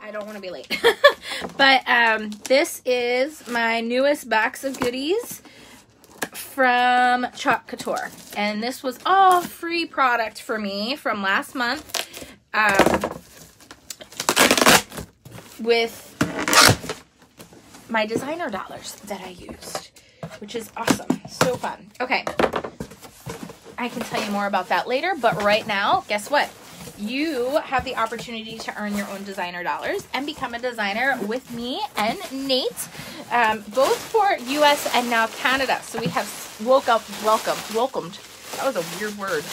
I don't want to be late. But this is my newest box of goodies from Chalk Couture. And this was all free product for me from last month with my designer dollars that I used, which is awesome. So fun. Okay. I can tell you more about that later, but right now, guess what? You have the opportunity to earn your own designer dollars and become a designer with me and Nate, both for US and now Canada. So we have welcomed, that was a weird word.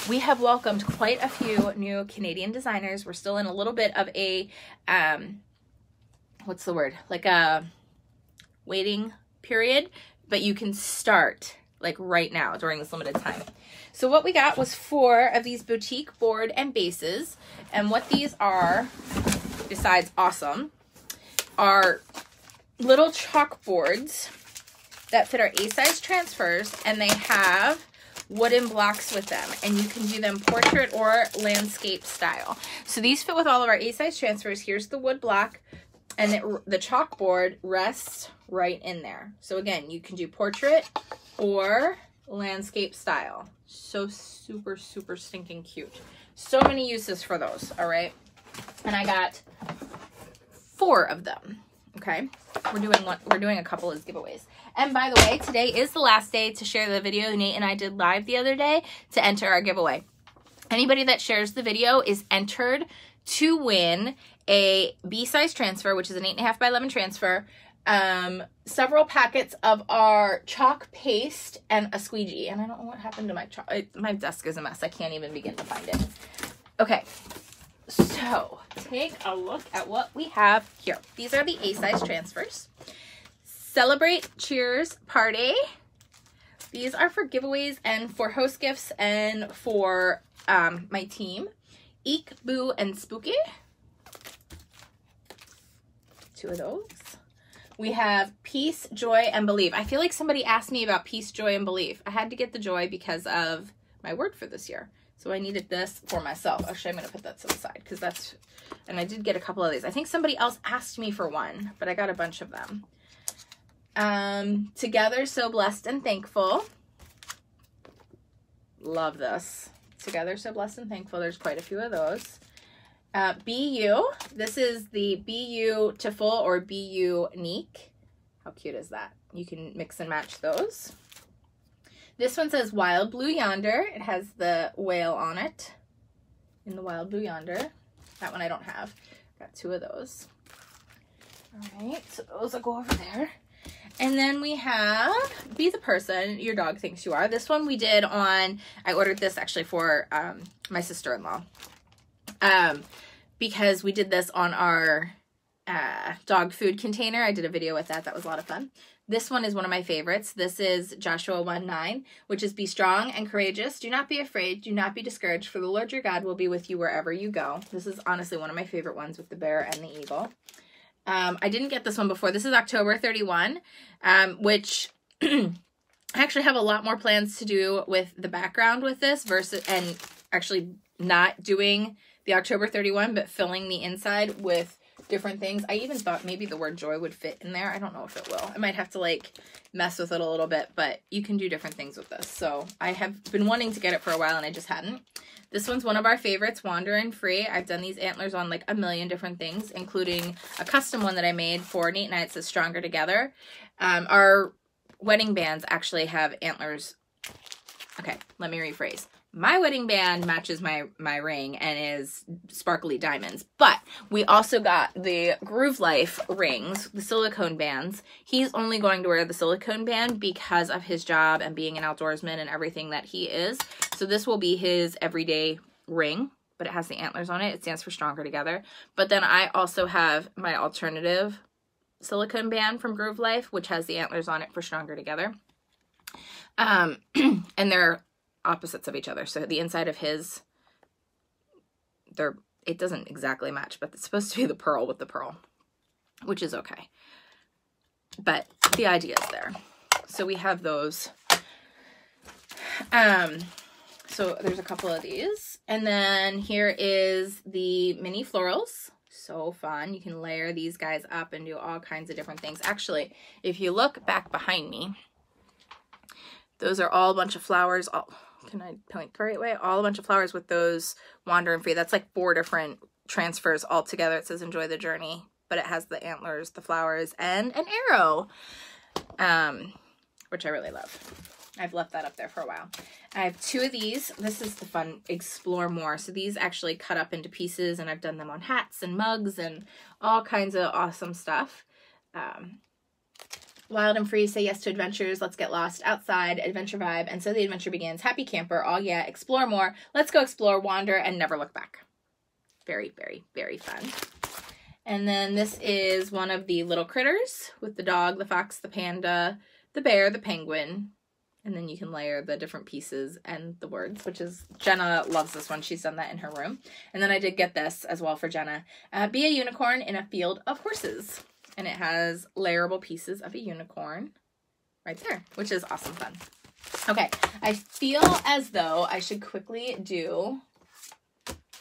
We have welcomed quite a few new Canadian designers. We're still in a little bit of a, what's the word? Like a waiting period, but you can start like right now during this limited time. So what we got was 4 of these boutique board and bases. And what these are, besides awesome, are little chalkboards that fit our A-size transfers, and they have wooden blocks with them, and you can do them portrait or landscape style. So these fit with all of our A-size transfers. Here's the wood block, and the chalkboard rests right in there. So again, you can do portrait or landscape style. So super, super stinking cute. So many uses for those, all right? And I got 4 of them, okay? We're doing a couple of giveaways. And by the way, today is the last day to share the video Nate and I did live the other day to enter our giveaway. Anybody that shares the video is entered to win a B-size transfer, which is an 8.5 by 11 transfer, several packets of our chalk paste, and a squeegee. And I don't know what happened to my chalk. My desk is a mess. I can't even begin to find it. Okay, so take a look at what we have here. These are the A-size transfers. Celebrate, cheers, party. These are for giveaways and for host gifts and for my team. Eek, Boo, and Spooky. 2 of those. We have Peace, Joy, and Believe. I feel like somebody asked me about Peace, Joy, and Believe. I had to get the joy because of my word for this year. So I needed this for myself. Actually, I'm going to put that to the side because that's, and I did get a couple of these. I think somebody else asked me for one, but I got a bunch of them. Together, So Blessed and Thankful. Love this. Together, So Blessed and Thankful. There's quite a few of those. Be You. This is the Be You to Full or Be You Unique. How cute is that? You can mix and match those. This one says Wild Blue Yonder. It has the whale on it in the Wild Blue Yonder. That one I don't have. Got 2 of those. All right, so those will go over there. And then we have Be the Person Your Dog Thinks You Are. This one we did on, I ordered this actually for my sister-in-law. Because we did this on our dog food container. I did a video with that. That was a lot of fun. This one is one of my favorites. This is Joshua 1:9, which is Be strong and courageous. Do not be afraid. Do not be discouraged, for the Lord your God will be with you wherever you go. This is honestly one of my favorite ones with the bear and the eagle. I didn't get this one before. This is October 31, which I actually have a lot more plans to do with the background with this versus, and actually not doing the October 31, but filling the inside with different things. I even thought maybe the word joy would fit in there. I don't know if it will. I might have to like mess with it a little bit, but you can do different things with this. So I have been wanting to get it for a while and I just hadn't. This one's one of our favorites, Wander and Free. I've done these antlers on like a million different things, including a custom one that I made for Nate and I. It says Stronger Together. Our wedding bands actually have antlers. Okay, let me rephrase. My wedding band matches my ring and is sparkly diamonds, but we also got the Groove Life rings, the silicone bands. He's only going to wear the silicone band because of his job and being an outdoorsman and everything that he is. So this will be his everyday ring, but it has the antlers on it. It stands for Stronger Together. But then I also have my alternative silicone band from Groove Life, which has the antlers on it for Stronger Together. And they're opposites of each other. So the inside of his, it doesn't exactly match, but it's supposed to be the pearl with the pearl, which is okay. But the idea is there. So we have those. So there's a couple of these. And then here is the mini florals. So fun. You can layer these guys up and do all kinds of different things. Actually, if you look back behind me, those are all a bunch of flowers. All, can I point the right way? All a bunch of flowers with those wandering free. That's like 4 different transfers all together. It says enjoy the journey, but it has the antlers, the flowers, and an arrow, which I really love. I've left that up there for a while. I have 2 of these. This is the fun explore more. So these actually cut up into pieces, and I've done them on hats and mugs and all kinds of awesome stuff. Wild and free, say yes to adventures. Let's get lost outside, adventure vibe. And so the adventure begins. Happy camper. Oh yeah, explore more. Let's go explore, wander, and never look back. Very, very, very fun. And then this is one of the little critters with the dog, the fox, the panda, the bear, the penguin. And then you can layer the different pieces and the words, which is, Jenna loves this one. She's done that in her room. And then I did get this as well for Jenna. Be a unicorn in a field of horses. And it has layerable pieces of a unicorn right there, which is awesome fun. Okay, I feel as though I should quickly do,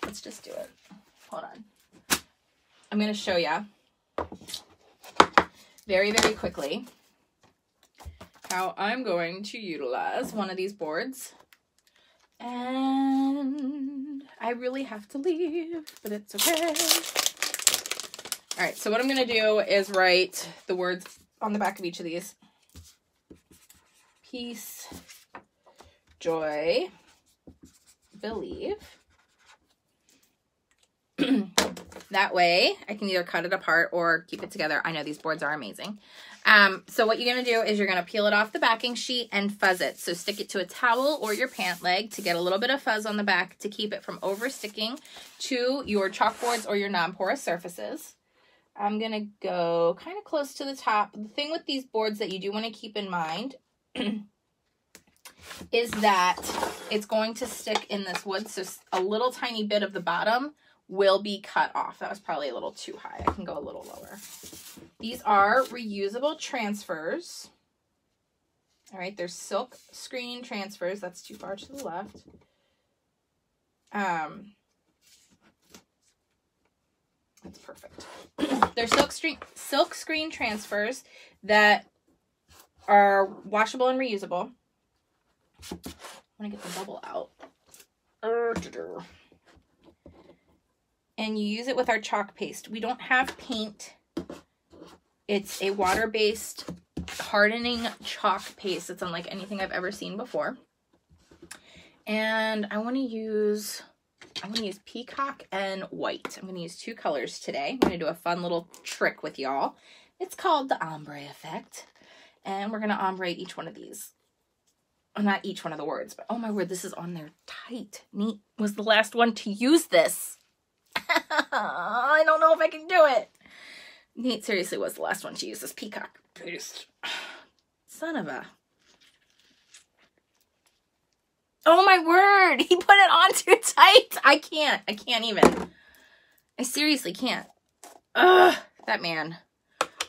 let's just do it. Hold on. I'm going to show you very, very quickly how I'm going to utilize one of these boards. And I really have to leave, but it's okay. All right, so what I'm going to do is write the words on the back of each of these. Peace, joy, believe. That way I can either cut it apart or keep it together. I know these boards are amazing. So what you're going to do is you're going to peel it off the backing sheet and fuzz it. So stick it to a towel or your pant leg to get a little bit of fuzz on the back to keep it from over sticking to your chalkboards or your non-porous surfaces. I'm going to go kind of close to the top. The thing with these boards that you do want to keep in mind is that it's going to stick in this wood. So a little tiny bit of the bottom will be cut off. That was probably a little too high. I can go a little lower. These are reusable transfers. All right, they're silk screen transfers. That's too far to the left. That's perfect. They're silk screen transfers that are washable and reusable. I'm gonna get the bubble out. And you use it with our chalk paste. We don't have paint. It's a water-based hardening chalk paste. It's unlike anything I've ever seen before. And I want to use peacock and white. I'm going to use 2 colors today. I'm going to do a fun little trick with y'all. It's called the ombre effect. And we're going to ombre each one of these. Well, not each one of the words, but oh my word, this is on there tight. Neat was the last one to use this. I don't know if I can do it. Nate seriously was the last one to use this peacock paste. Son of a... Oh my word! He put it on too tight! I can't even. I seriously can't. Ugh, that man.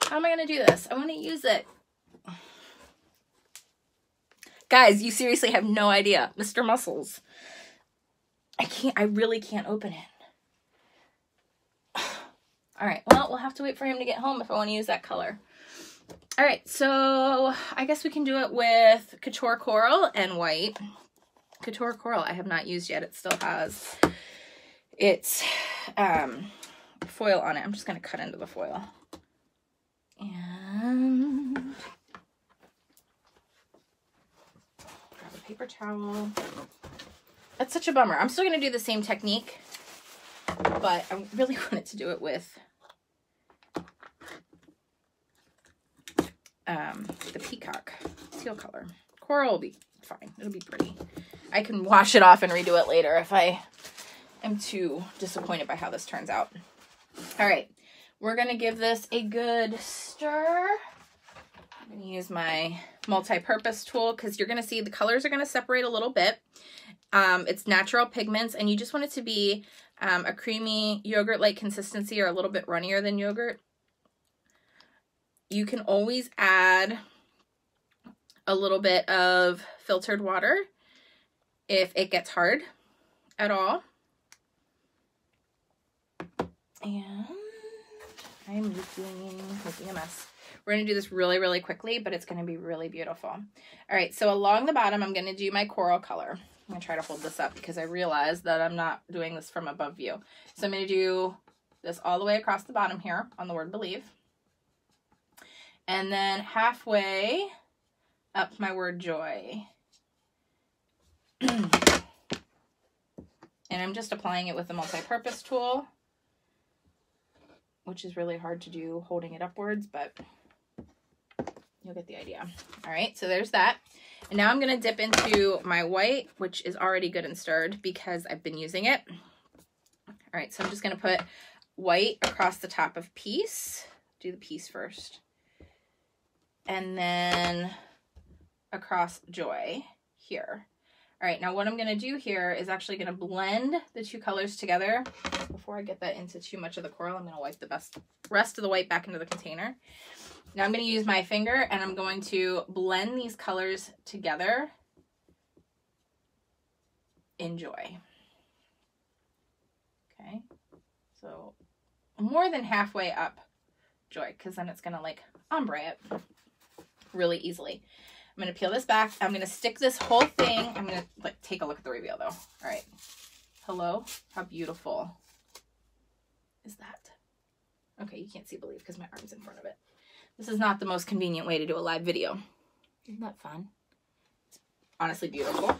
How am I gonna do this? I want to use it. Guys, you seriously have no idea. Mr. Muscles. I really can't open it. All right, well, we'll have to wait for him to get home if I want to use that color. All right, so I guess we can do it with Couture Coral and white. Couture Coral I have not used yet. It still has its foil on it. I'm just going to cut into the foil. And grab a paper towel. That's such a bummer. I'm still going to do the same technique, but I really wanted to do it with the peacock teal color. Coral will be fine. It'll be pretty. I can wash it off and redo it later if I am too disappointed by how this turns out. All right, we're going to give this a good stir. I'm going to use my multi-purpose tool because you're going to see the colors are going to separate a little bit. It's natural pigments, and you just want it to be a creamy yogurt-like consistency or a little bit runnier than yogurt. You can always add a little bit of filtered water if it gets hard at all. And I'm making a mess. We're going to do this really, really quickly, but it's going to be really beautiful. All right, so along the bottom, I'm going to do my coral color. I'm going to try to hold this up because I realize that I'm not doing this from above view. So I'm going to do this all the way across the bottom here on the word believe. And then halfway up my word joy. And I'm just applying it with the multi-purpose tool, which is really hard to do holding it upwards, but you'll get the idea. All right, so there's that. And now I'm going to dip into my white, which is already good and stirred because I've been using it. All right, so I'm just going to put white across the top of peace. Do the peace first. And then across joy here. All right, now what I'm going to do here is actually going to blend the two colors together. Before I get that into too much of the coral, I'm going to wipe the rest of the white back into the container. Now I'm going to use my finger and I'm going to blend these colors together in joy. Okay, so more than halfway up joy, because then it's going to like ombre it really easily. I'm going to peel this back. I'm going to stick this whole thing. I'm going to like take a look at the reveal though. All right. Hello. How beautiful is that? Okay, you can't see believe because my arm's in front of it. This is not the most convenient way to do a live video. Isn't that fun? It's honestly beautiful.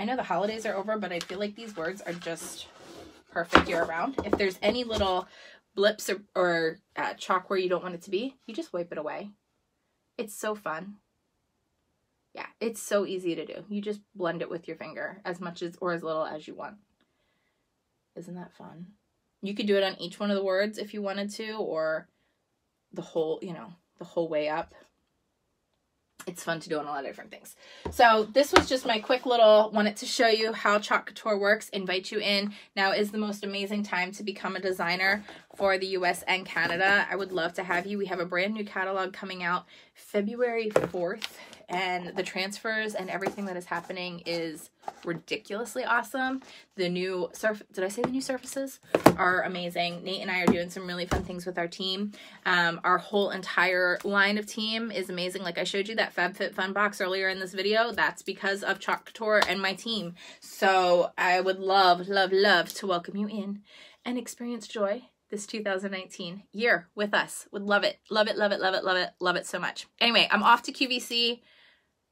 I know the holidays are over, but I feel like these words are just perfect year round. If there's any little blips or chalk where you don't want it to be, you just wipe it away. It's so fun. Yeah, it's so easy to do. You just blend it with your finger as much as or as little as you want. Isn't that fun? You could do it on each one of the words if you wanted to, or the whole, you know, the whole way up. It's fun to do on a lot of different things. So this was just my quick little, wanted to show you how Chalk Couture works, invite you in. Now is the most amazing time to become a designer for the US and Canada. I would love to have you. We have a brand new catalog coming out February 4th, and the transfers and everything that is happening is ridiculously awesome. The new did I say the new surfaces are amazing. Nate and I are doing some really fun things with our team. Our whole entire line of team is amazing. Like I showed you that FabFitFun box earlier in this video, that's because of Chalk Couture and my team. So I would love, love, love to welcome you in and experience joy this 2019 year with us. Would love it. Love it, love it, love it, love it, love it so much. Anyway, I'm off to QVC.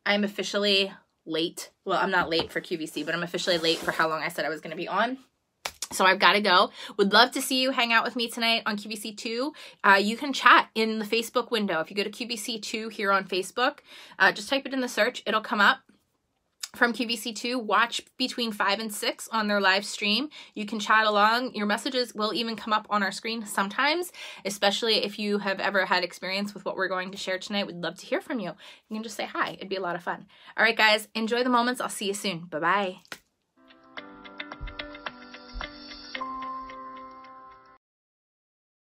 I'm officially late. Well, I'm not late for QVC, but I'm officially late for how long I said I was going to be on. So I've got to go. Would love to see you hang out with me tonight on QVC2. You can chat in the Facebook window. If you go to QVC2 here on Facebook, just type it in the search. It'll come up. From QVC2, watch between 5 and 6 on their live stream. You can chat along. Your messages will even come up on our screen sometimes, especially if you have ever had experience with what we're going to share tonight. We'd love to hear from you. You can just say hi. It'd be a lot of fun. All right, guys, enjoy the moments. I'll see you soon. Bye-bye.